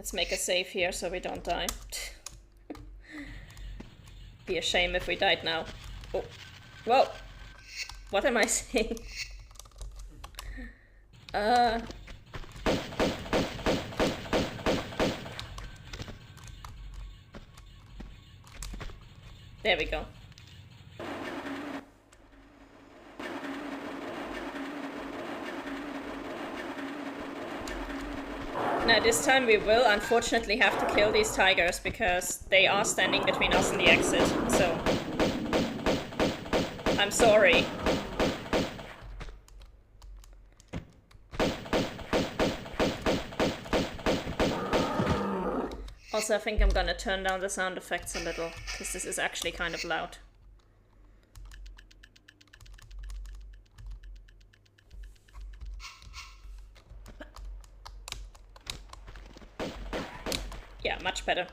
Let's make a save here so we don't die. Be a shame if we died now. Oh. Whoa! What am I saying? There we go. Now this time we will unfortunately have to kill these tigers because they are standing between us and the exit, so... I'm sorry. Also, I think I'm gonna turn down the sound effects a little, because this is actually kind of loud. Yeah, much better.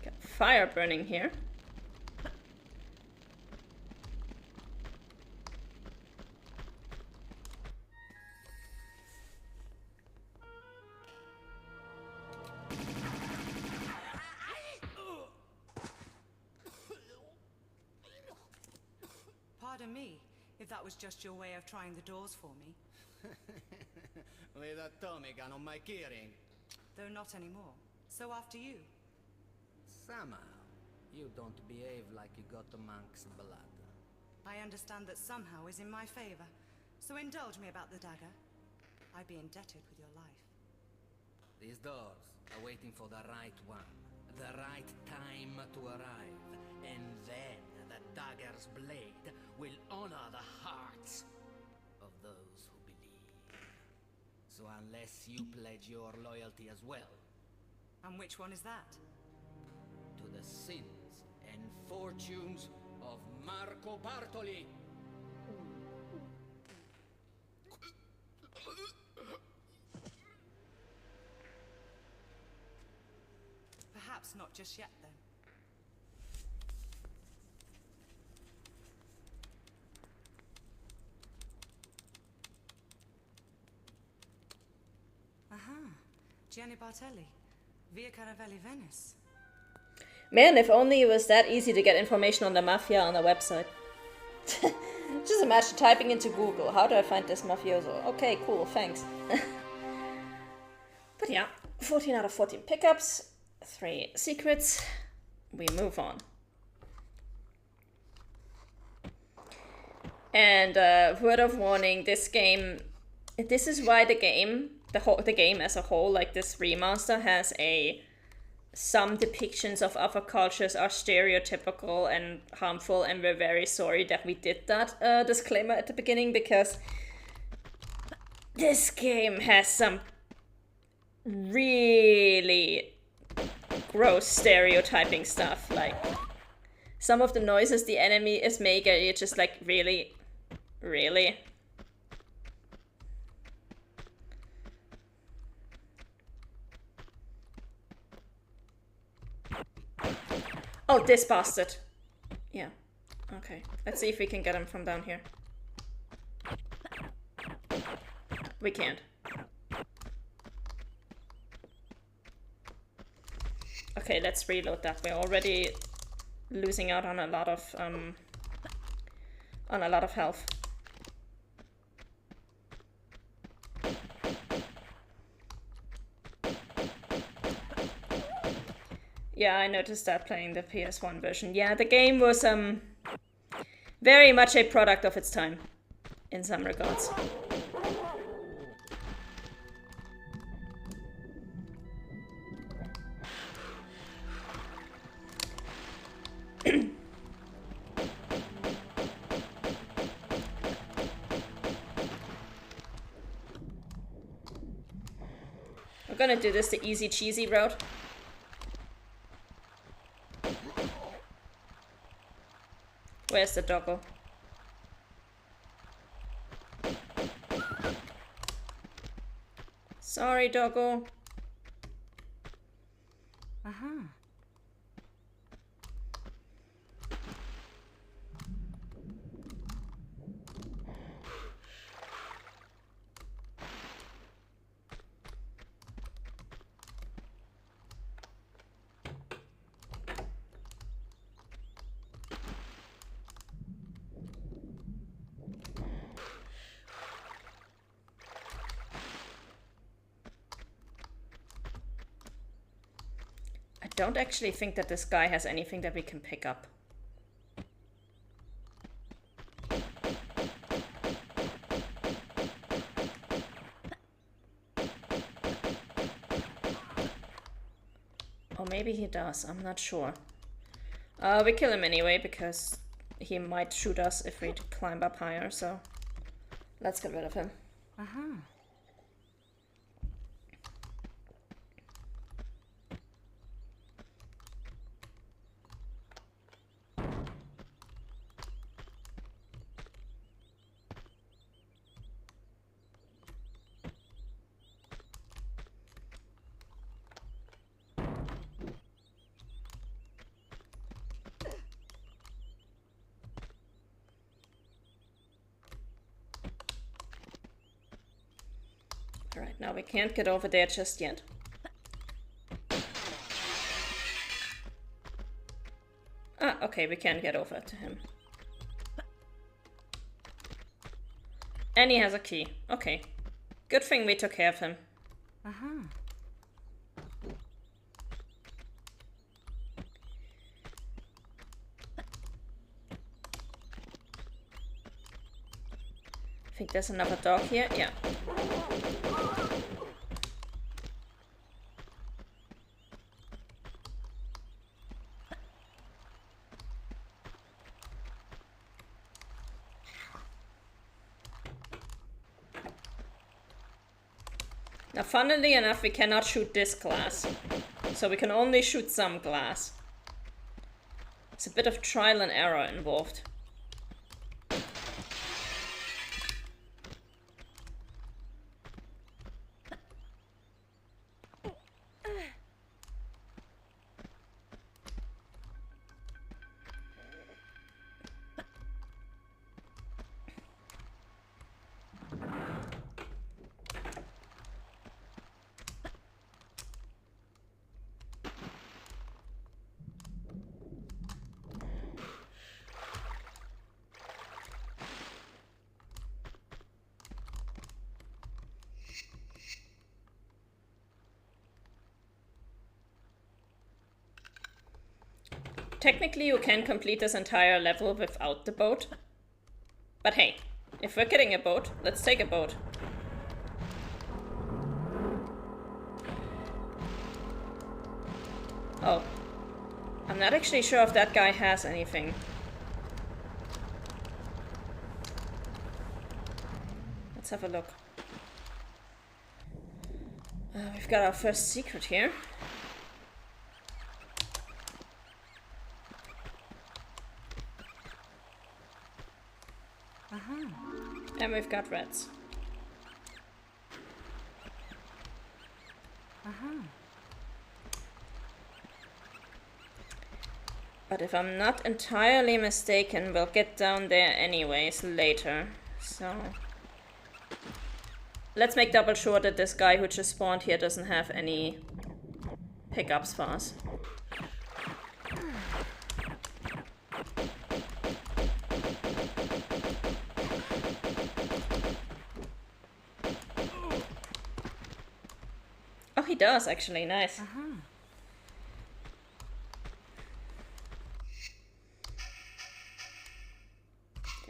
Got fire burning here. Pardon me, if that was just your way of trying the doors for me. With a Tommy gun on my keyring. Though not anymore. So after you. Somehow, you don't behave like you got the monk's blood. I understand that somehow is in my favor. So indulge me about the dagger. I'd be indebted with your life. These doors are waiting for the right one. The right time to arrive. And then the dagger's blade will honor the hearts of those who believe. So unless you pledge your loyalty as well... And which one is that? To the sins and fortunes of Marco Bartoli. Perhaps not just yet, then. Aha, Gianni Bartelli, Via Caravelli, Venice. Man, if only it was that easy to get information on the mafia on the website. Just imagine typing into Google, how do I find this mafioso? Okay, cool, thanks. But yeah, 14 out of 14 pickups, 3 secrets, we move on. And word of warning, this is why the game as a whole, like this remaster, has some depictions of other cultures are stereotypical and harmful, and we're very sorry that we did that disclaimer at the beginning, because this game has some really gross stereotyping stuff. Like, some of the noises the enemy is making, you're just like, really? Really? Oh, this bastard. Yeah. Okay. Let's see if we can get him from down here. We can't. Okay, let's reload that. We're already losing out on a lot of health. Yeah, I noticed that playing the PS1 version. Yeah, the game was very much a product of its time, in some regards. We're gonna do this the easy cheesy route. Where's the doggo? Sorry, doggo. Aha. I don't actually think that this guy has anything that we can pick up. Or maybe he does, I'm not sure. We kill him anyway, because he might shoot us if we climb up higher, so let's get rid of him. Uh-huh. Alright, now we can't get over there just yet. Ah, okay, we can get over to him. And he has a key. Okay. Good thing we took care of him. Uh-huh. I think there's another dog here. Yeah. Now, funnily enough, we cannot shoot this glass. So we can only shoot some glass. It's a bit of trial and error involved. Technically, you can complete this entire level without the boat. But hey, if we're getting a boat, let's take a boat. Oh. I'm not actually sure if that guy has anything. Let's have a look. We've got our first secret here. Uh-huh. And we've got rats. Uh-huh. But if I'm not entirely mistaken, we'll get down there anyways later. So let's make double sure that this guy who just spawned here doesn't have any pickups for us. Oh, he does actually, nice. Uh-huh.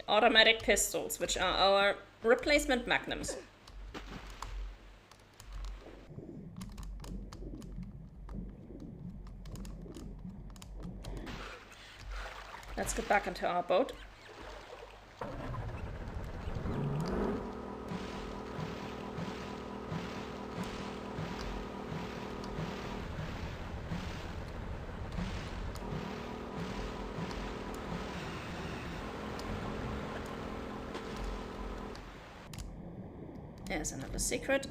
Automatic pistols, which are our replacement magnums. Let's get back into our boat. There's another secret.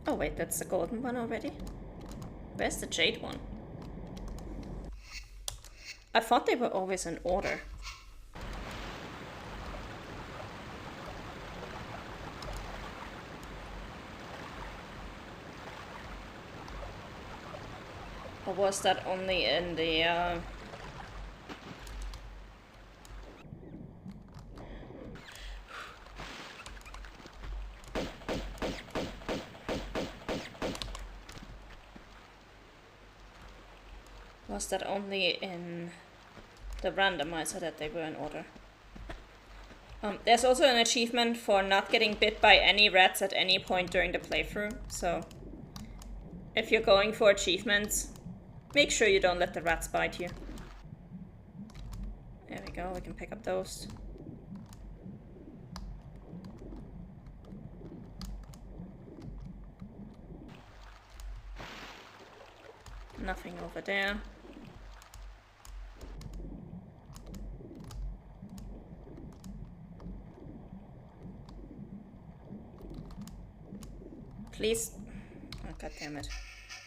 Oh wait, that's the golden one already? Where's the jade one? I thought they were always in order. Or was that only in the Was that only in the randomizer that they were in order? There's also an achievement for not getting bit by any rats at any point during the playthrough, so if you're going for achievements, make sure you don't let the rats bite you. There we go, we can pick up those. Nothing over there. Please. Oh, God damn it.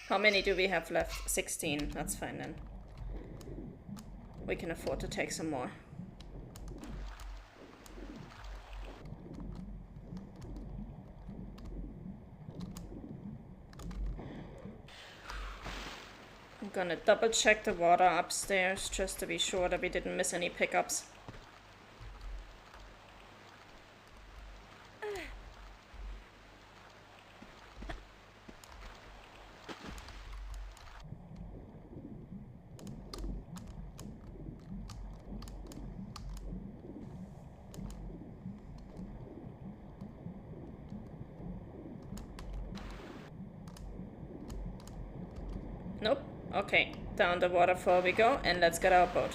How many do we have left? 16. That's fine then. We can afford to take some more. I'm gonna double check the water upstairs just to be sure that we didn't miss any pickups. Nope. Okay, down the waterfall we go, and let's get our boat.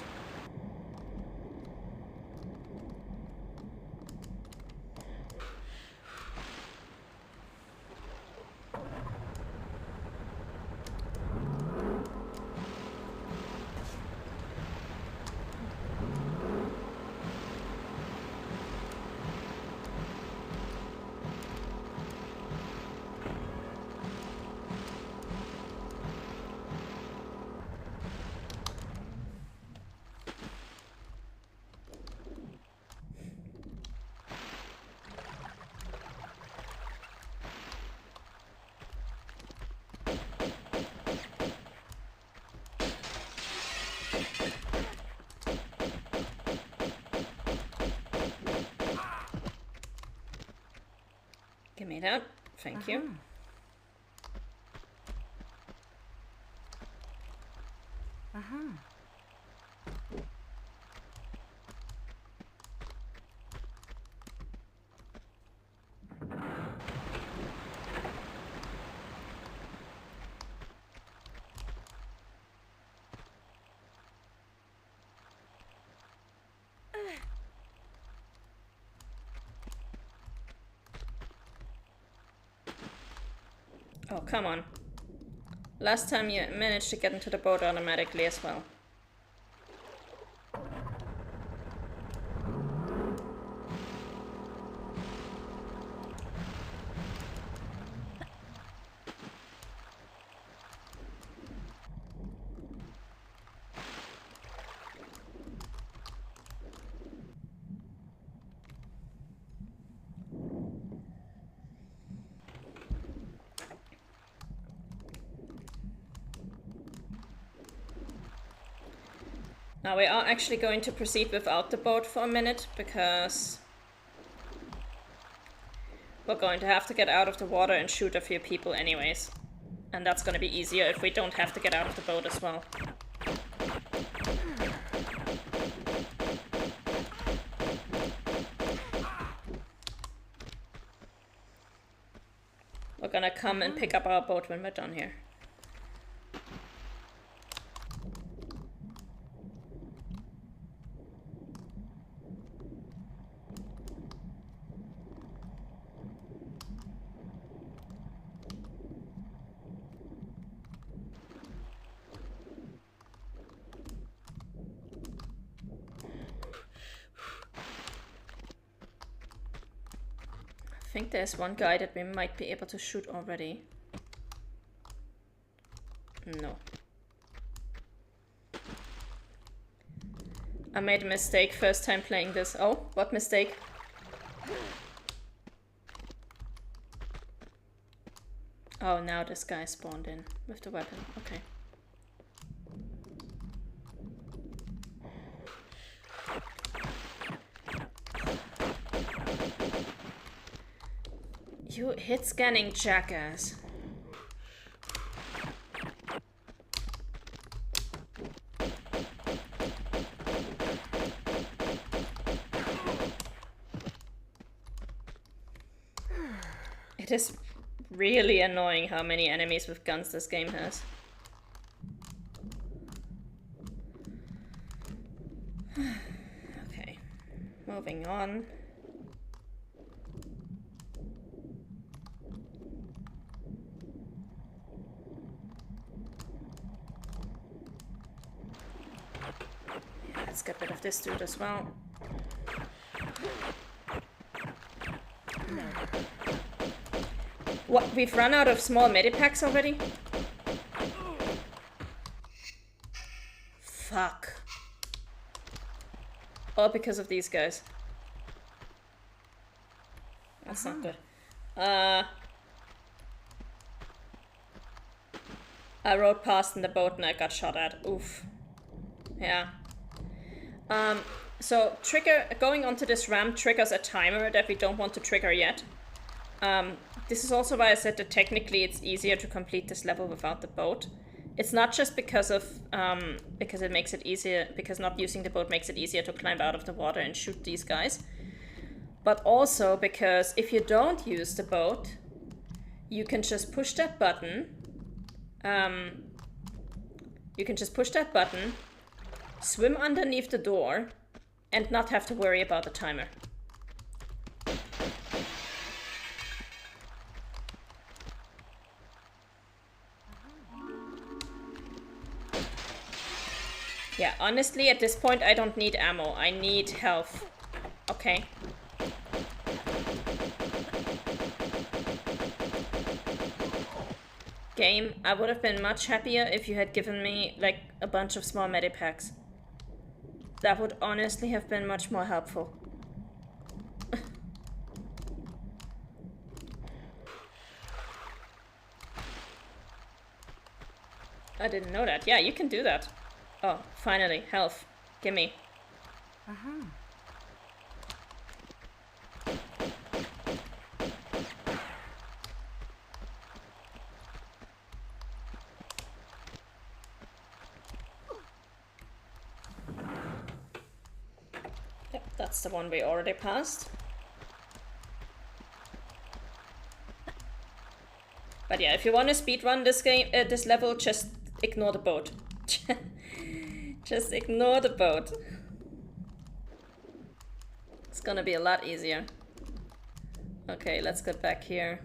Give me that. Thank you. Oh, come on. Last time you managed to get into the boat automatically as well. Now we are actually going to proceed without the boat for a minute, because we're going to have to get out of the water and shoot a few people anyways. And that's going to be easier if we don't have to get out of the boat as well. We're gonna come and pick up our boat when we're done here. I think there's one guy that we might be able to shoot already. No. I made a mistake first time playing this. Oh, what mistake? Oh, now this guy spawned in with the weapon. Okay. You hit scanning, jackass. It is really annoying how many enemies with guns this game has. Okay, moving on. Let's get rid of this dude as well. What? We've run out of small medipacks already? Fuck. All because of these guys. That's not good. I rode past in the boat and I got shot at. Oof. Yeah. So going onto this ramp triggers a timer that we don't want to trigger yet. This is also why I said that technically it's easier to complete this level without the boat. It's not just because of because it makes it easier, because not using the boat makes it easier to climb out of the water and shoot these guys, but also because if you don't use the boat, you can just push that button. Swim underneath the door, and not have to worry about the timer. Yeah, honestly, at this point, I don't need ammo. I need health. Okay. Game, I would have been much happier if you had given me, like, a bunch of small medipacks. That would honestly have been much more helpful. I didn't know that. Yeah, you can do that. Oh, finally, health. Gimme. Yep, that's the one we already passed. But yeah, if you want to speedrun this game, this level, just ignore the boat. Just ignore the boat. It's gonna be a lot easier. Okay, let's get back here.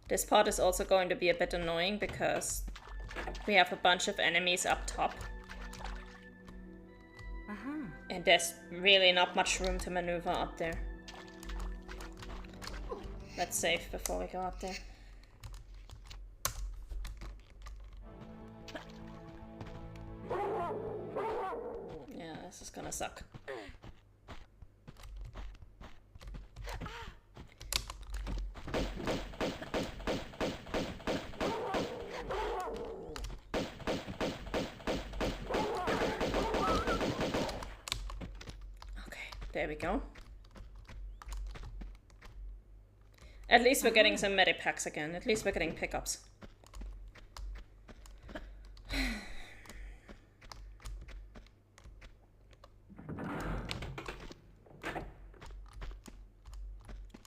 This part is also going to be a bit annoying because we have a bunch of enemies up top. And there's really not much room to maneuver up there. Let's save before we go up there. Yeah, this is gonna suck. Okay, there we go. At least we're getting some medipacks again. At least we're getting pickups.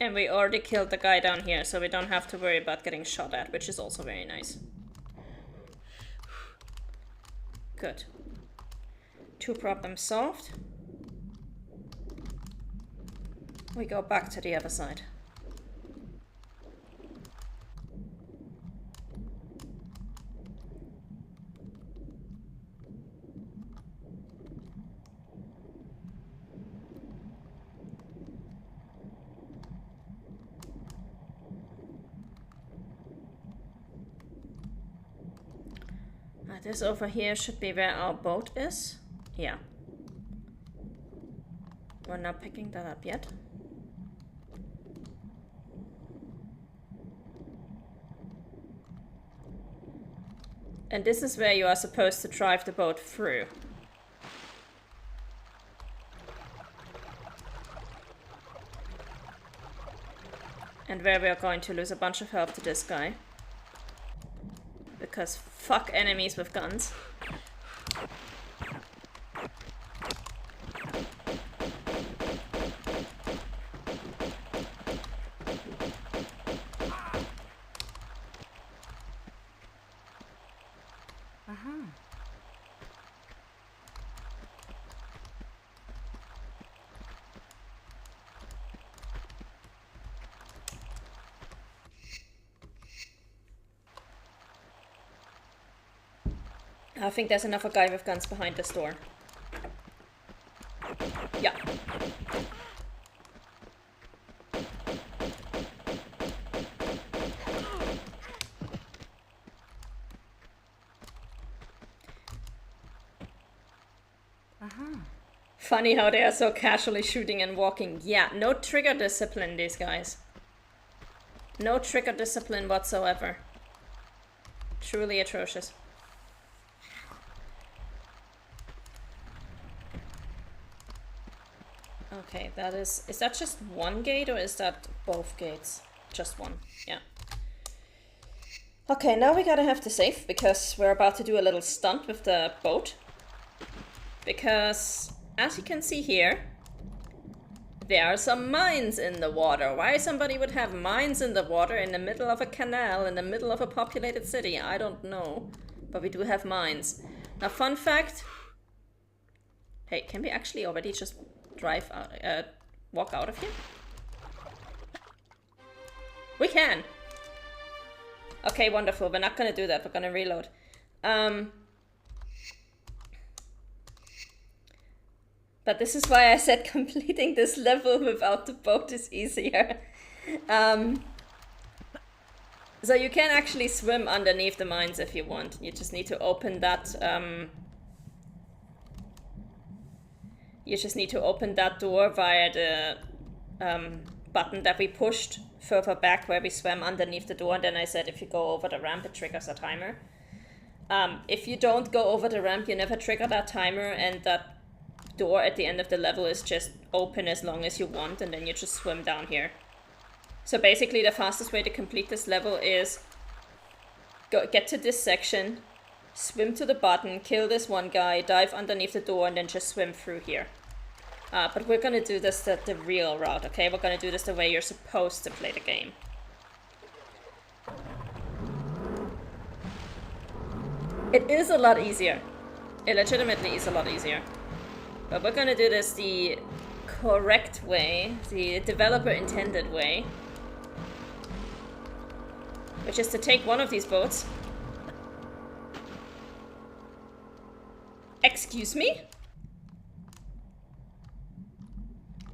And we already killed the guy down here, so we don't have to worry about getting shot at, which is also very nice. Good. 2 problems solved. We go back to the other side. This over here should be where our boat is. Yeah. We're not picking that up yet. And this is where you are supposed to drive the boat through. And where we are going to lose a bunch of health to this guy. Because fuck enemies with guns. I think there's another guy with guns behind this door. Yeah. Funny how they are so casually shooting and walking. Yeah, no trigger discipline, these guys. No trigger discipline whatsoever. Truly atrocious. Okay, that is that just one gate or is that both gates? Just one, yeah. Okay, now we gotta have to save because we're about to do a little stunt with the boat. Because, as you can see here, there are some mines in the water. Why somebody would have mines in the water in the middle of a canal, in the middle of a populated city, I don't know. But we do have mines. Now, fun fact. Hey, can we actually already just drive out, walk out of here? We can! Okay, wonderful. We're not gonna do that. We're gonna reload. But this is why I said completing this level without the boat is easier. So you can actually swim underneath the mines if you want. You just need to open that. You just need to open that door via the button that we pushed further back where we swam underneath the door. And then I said if you go over the ramp, it triggers a timer. If you don't go over the ramp, you never trigger that timer, and that door at the end of the level is just open as long as you want, and then you just swim down here. So basically the fastest way to complete this level is get to this section, swim to the button, kill this one guy, dive underneath the door, and then just swim through here. But we're gonna do this the real route, okay? We're gonna do this the way you're supposed to play the game. It is a lot easier. It legitimately is a lot easier. But we're gonna do this the correct way, the developer intended way. Which is to take one of these boats. Excuse me?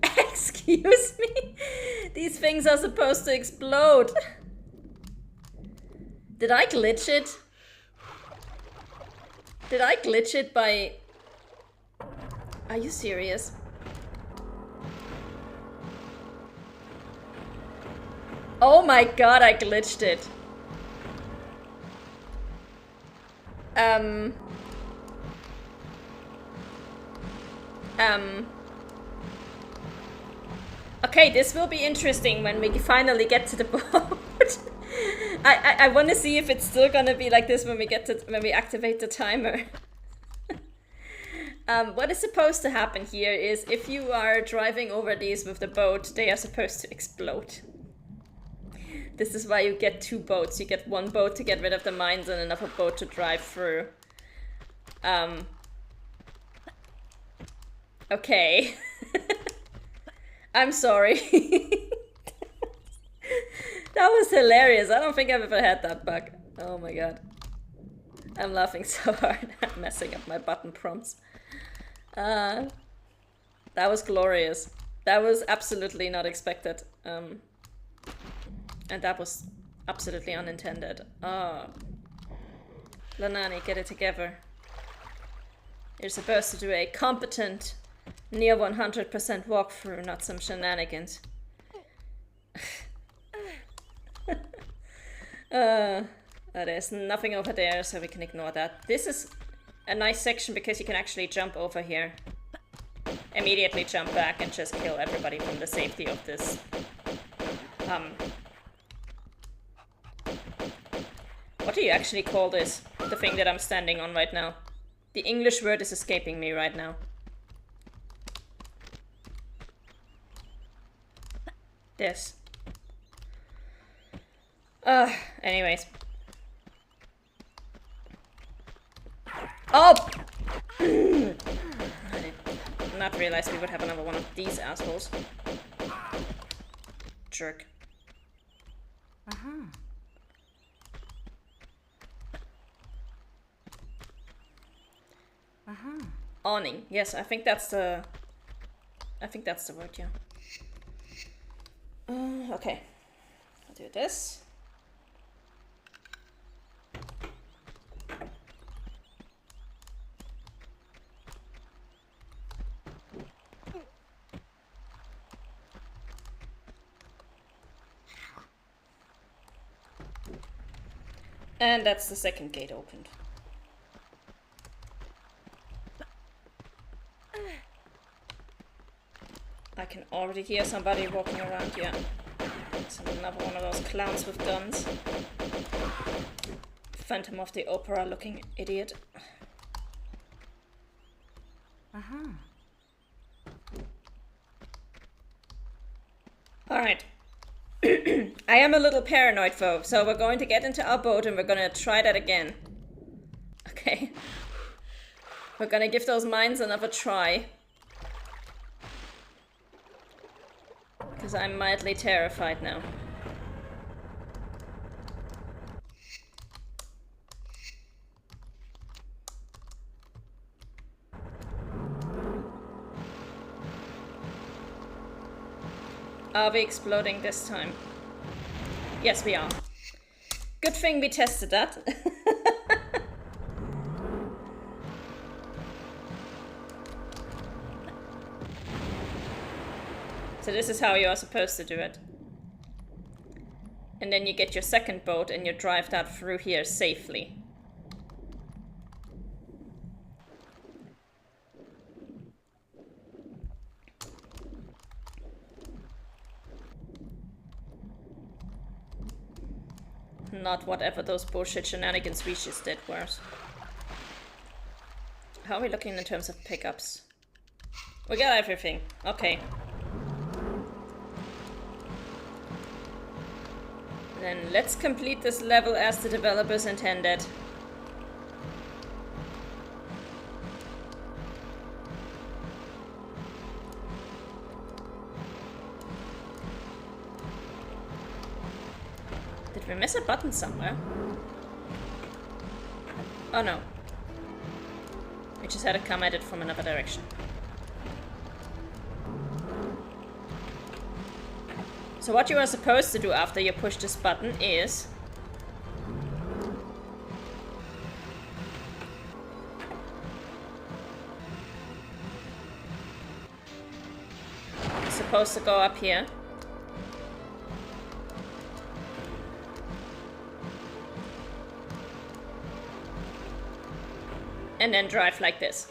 Excuse me? These things are supposed to explode. Did I glitch it? Did I glitch it by... Are you serious? Oh my god, I glitched it. Okay, this will be interesting when we finally get to the boat. I want to see if it's still gonna be like this when we activate the timer. What is supposed to happen here is if you are driving over these with the boat, they are supposed to explode. This is why you get two boats. You get one boat to get rid of the mines and another boat to drive through. Okay. I'm sorry. That was hilarious. I don't think I've ever had that bug. Oh my god. I'm laughing so hard. I'm messing up my button prompts. That was glorious. That was absolutely not expected. And that was absolutely unintended. Oh. Lanani, get it together. You're supposed to do a competent, near 100% walkthrough, not some shenanigans. There's nothing over there, so we can ignore that. This is a nice section because you can actually jump over here. Immediately jump back and just kill everybody from the safety of this. What do you actually call this? The thing that I'm standing on right now. The English word is escaping me right now. This. Anyways. Oh! I did not realize we would have another one of these assholes. Jerk. Awning. Yes, I think that's the word, yeah. Okay. I'll do this. And that's the second gate opened. I can already hear somebody walking around here. It's another one of those clowns with guns. Phantom of the Opera looking idiot. Uh-huh. Alright. I am a little paranoid, though, so we're going to get into our boat and we're gonna try that again. Okay. We're gonna give those mines another try. Because I'm mildly terrified now. Are we exploding this time? Yes, we are. Good thing we tested that. So this is how you are supposed to do it. And then you get your second boat and you drive that through here safely. Not whatever those bullshit shenanigans we just did were. How are we looking in terms of pickups? We got everything. Okay. Then let's complete this level as the developers intended. Did we miss a button somewhere? Oh no. We just had to come at it from another direction. So what you are supposed to do after you push this button is... You're supposed to go up here. And then drive like this.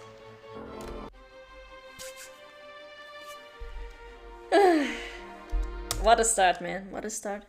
What a start, man. What a start.